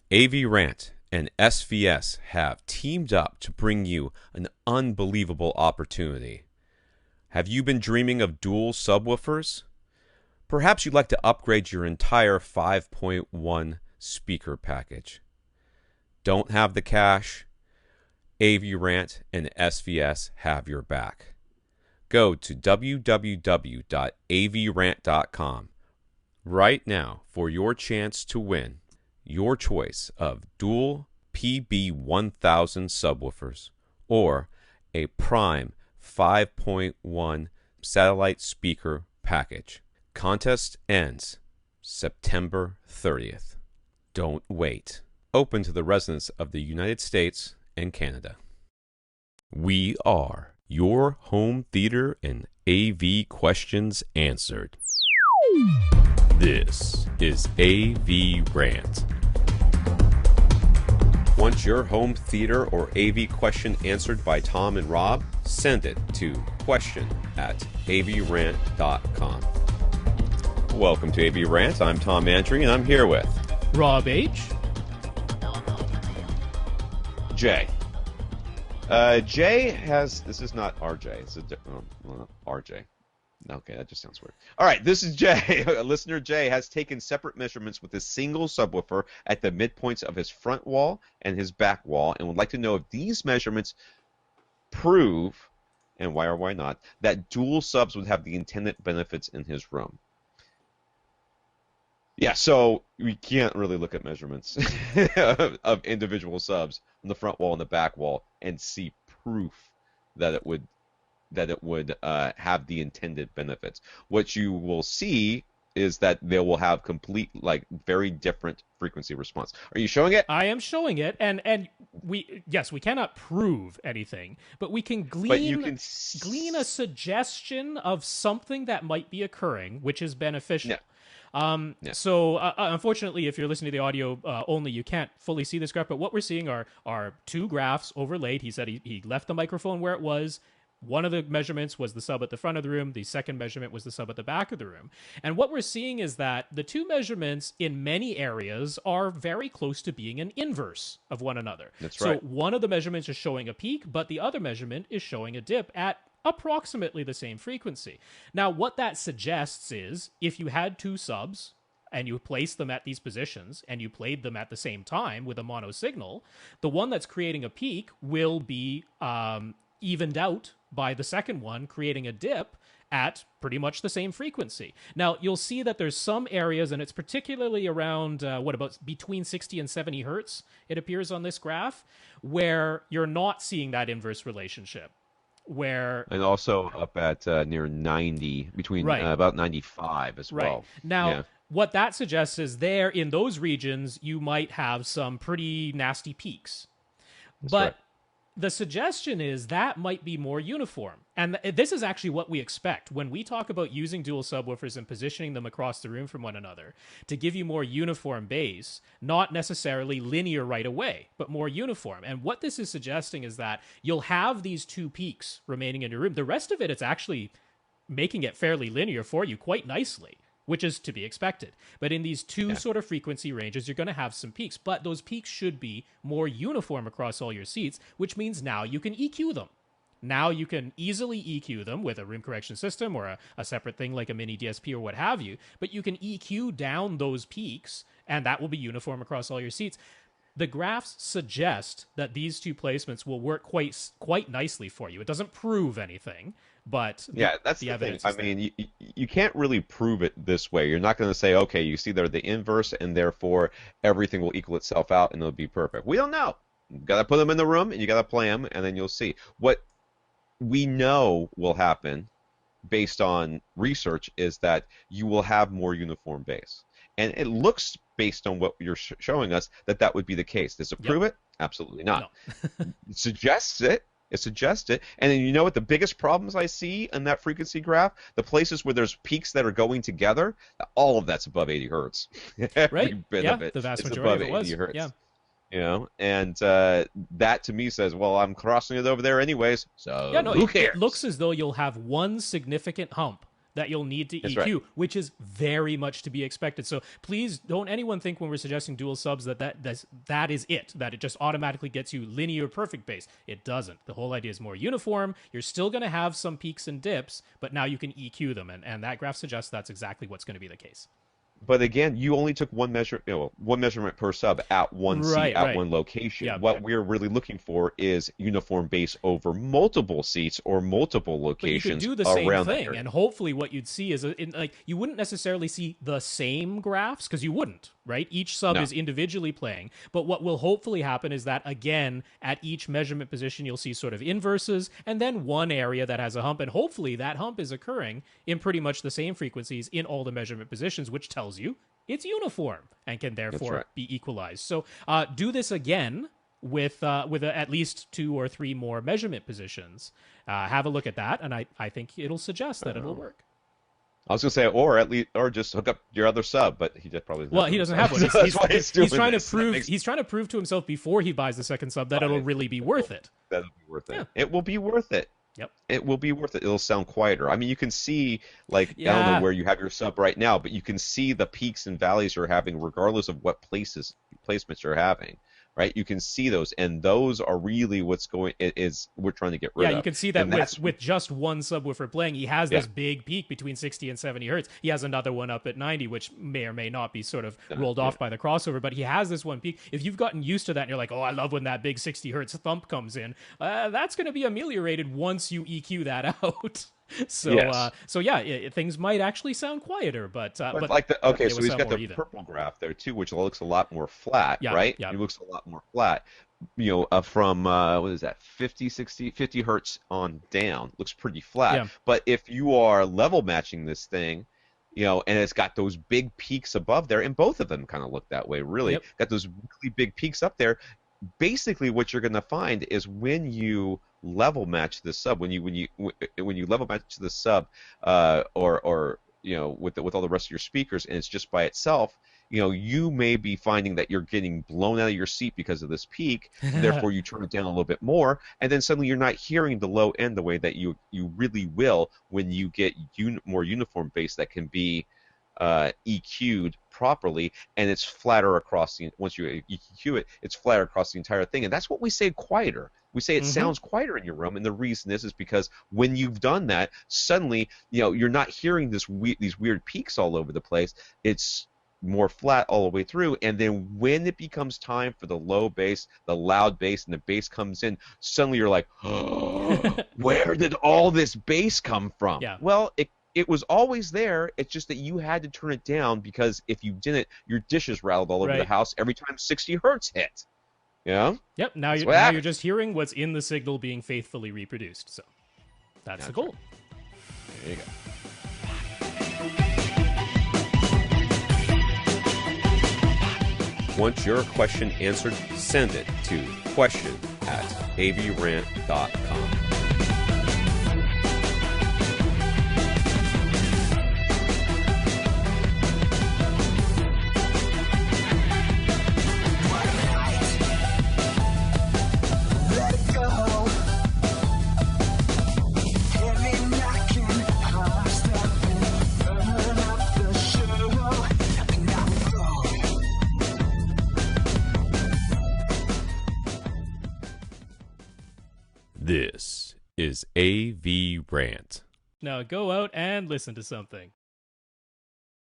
AVRant and SVS have teamed up to bring you an unbelievable opportunity. Have you been dreaming of dual subwoofers? Perhaps you'd like to upgrade your entire 5.1 speaker package. Don't have the cash? AVRant and SVS have your back. Go to www.avrant.com right now for your chance to win your choice of dual PB1000 subwoofers or a prime 5.1 satellite speaker package. Contest ends September 30th. Don't wait. Open to the residents of the United States and Canada. We are your home theater and AV questions answered. This is AVRant. Want your home theater or AV question answered by Tom and Rob? Send it to question@avrant.com. Welcome to AVRant. I'm Tom Andry, and I'm here with Rob H. Jay. Jay has... This is not RJ. It's RJ. Okay, that just sounds weird. All right, this is Jay. Listener Jay has taken separate measurements with a single subwoofer at the midpoints of his front wall and his back wall and would like to know if these measurements prove, and why or why not, that dual subs would have the intended benefits in his room. Yeah, so we can't really look at measurements of individual subs on the front wall and the back wall and see proof that it would have the intended benefits. What you will see is that they will have complete, very different frequency response. Are you showing it? I am showing it, and we cannot prove anything, but we can glean a suggestion of something that might be occurring, which is beneficial. Yeah. So unfortunately, if you're listening to the audio only, you can't fully see this graph, but what we're seeing are two graphs overlaid. He said he left the microphone where it was. One of the measurements was the sub at the front of the room. The second measurement was the sub at the back of the room. And what we're seeing is that the two measurements in many areas are very close to being an inverse of one another. That's right. So one of the measurements is showing a peak, but the other measurement is showing a dip at approximately the same frequency. Now, what that suggests is if you had two subs and you placed them at these positions and you played them at the same time with a mono signal, the one that's creating a peak will be evened out by the second one creating a dip at pretty much the same frequency. Now, you'll see that there's some areas, and it's particularly around, between 60 and 70 hertz, it appears on this graph, where you're not seeing that inverse relationship. And also up at near 90, between about 95 as well. Right. Now, what that suggests is there, in those regions, you might have some pretty nasty peaks. But the suggestion is that might be more uniform. And this is actually what we expect when we talk about using dual subwoofers and positioning them across the room from one another to give you more uniform bass, not necessarily linear right away, but more uniform. And what this is suggesting is that you'll have these two peaks remaining in your room. The rest of it's actually making it fairly linear for you quite nicely, which is to be expected. But in these two sort of frequency ranges, you're going to have some peaks. But those peaks should be more uniform across all your seats, which means now you can EQ them. Now you can easily EQ them with a room correction system or a separate thing like a mini DSP or what have you. But you can EQ down those peaks, and that will be uniform across all your seats. The graphs suggest that these two placements will work quite nicely for you. It doesn't prove anything, but that's the thing. I mean, you can't really prove it this way. You're not going to say, okay, you see they're the inverse, and therefore everything will equal itself out, and it'll be perfect. We don't know. You got to put them in the room, and you got to play them, and then you'll see. What we know will happen, based on research, is that you will have more uniform bass. And it looks, based on what you're showing us, that would be the case. Does it prove it? Absolutely not. No. It suggests it. It suggests it. And then you know what the biggest problems I see in that frequency graph? The places where there's peaks that are going together, all of that's above 80 hertz. Every bit of it. The vast majority of it was. Hertz. Yeah. You know, and that to me says, well, I'm crossing it over there anyways, so who cares? It looks as though you'll have one significant hump that you'll need to That's EQ, right. which is very much to be expected. So please don't anyone think when we're suggesting dual subs that is it, that it just automatically gets you linear perfect bass. It doesn't. The whole idea is more uniform. You're still going to have some peaks and dips, but now you can EQ them, and that graph suggests that's exactly what's going to be the case. But again, you only took one measurement per sub at one seat Right, at right. one location. Yeah. What we're really looking for is uniform bass over multiple seats or multiple But you could locations do the same around that thing, area. and hopefully, what you'd see is like you wouldn't necessarily see the same graphs because you wouldn't, right? Each sub No, is individually playing, but what will hopefully happen is that again, at each measurement position, you'll see sort of inverses, and then one area that has a hump, and hopefully that hump is occurring in pretty much the same frequencies in all the measurement positions, which tells you it's uniform and can that's therefore right. be equalized. So do this again with at least 2 or 3 more measurement positions. Have a look at that, and I think it'll suggest that it'll Um, work. I was gonna say, or at least, or just hook up your other sub, but he just probably doesn't Well, have he another doesn't sub. have one. So that's why He's doing trying to this. That prove makes he's trying to prove to himself before he buys the second sub that it'll fine. really be worth it. That'll be worth Yeah. it. It will be worth it. Yep. It will be worth it. It'll sound quieter. I mean, you can see, like, I don't know Yeah. where you have your sub right now, but you can see the peaks and valleys you're having, regardless of what placements you're having, right? You can see those, and those are really what's going is we're trying to get Yeah, rid you of, can see that and that's with just one subwoofer playing, he has yeah, this big peak between 60 and 70 hertz. He has another one up at 90, which may or may not be sort of rolled yeah. off by the crossover, but he has this one peak. If you've gotten used to that and you're like, oh, I love when that big 60 hertz thump comes in, that's going to be ameliorated once you EQ that out. So, Yes. so yeah, things might actually sound quieter, But like the okay, they so will he's sound got more the even. purple graph there too, which looks a lot more flat, Yeah, right? yeah, It looks a lot more flat. From what is that, 50, 60, 50 hertz on down, looks pretty flat. yeah. But if you are level matching this thing, and it's got those big peaks above there, and both of them kind of look that way, really. Yep. Got those really big peaks up there. Basically, what you're going to find is when you level match the sub, when you level match the sub, or with all the rest of your speakers, and it's just by itself, you may be finding that you're getting blown out of your seat because of this peak, and therefore you turn it down a little bit more, and then suddenly you're not hearing the low end the way that you really will when you get more uniform bass that can be EQ'd properly, and it's flatter across once you EQ it, it's flatter across the entire thing, and that's what we say quieter. We say it Mm-hmm. sounds quieter in your room, and the reason is because when you've done that, suddenly you're not hearing these weird peaks all over the place. It's more flat all the way through, and then when it becomes time for the low bass, the loud bass, and the bass comes in, suddenly you're like, oh, where did all this bass come from? Yeah. Well, it was always there. It's just that you had to turn it down, because if you didn't, your dishes rattled all over the Right. house every time 60 hertz hit. Yeah, Yep. Now that's you're what now you're happened. just hearing what's in the signal being faithfully reproduced. So that's the That's goal. There you go. Want your question answered? Send it to question@avrant.com. This is AV Rant. Now go out and listen to something.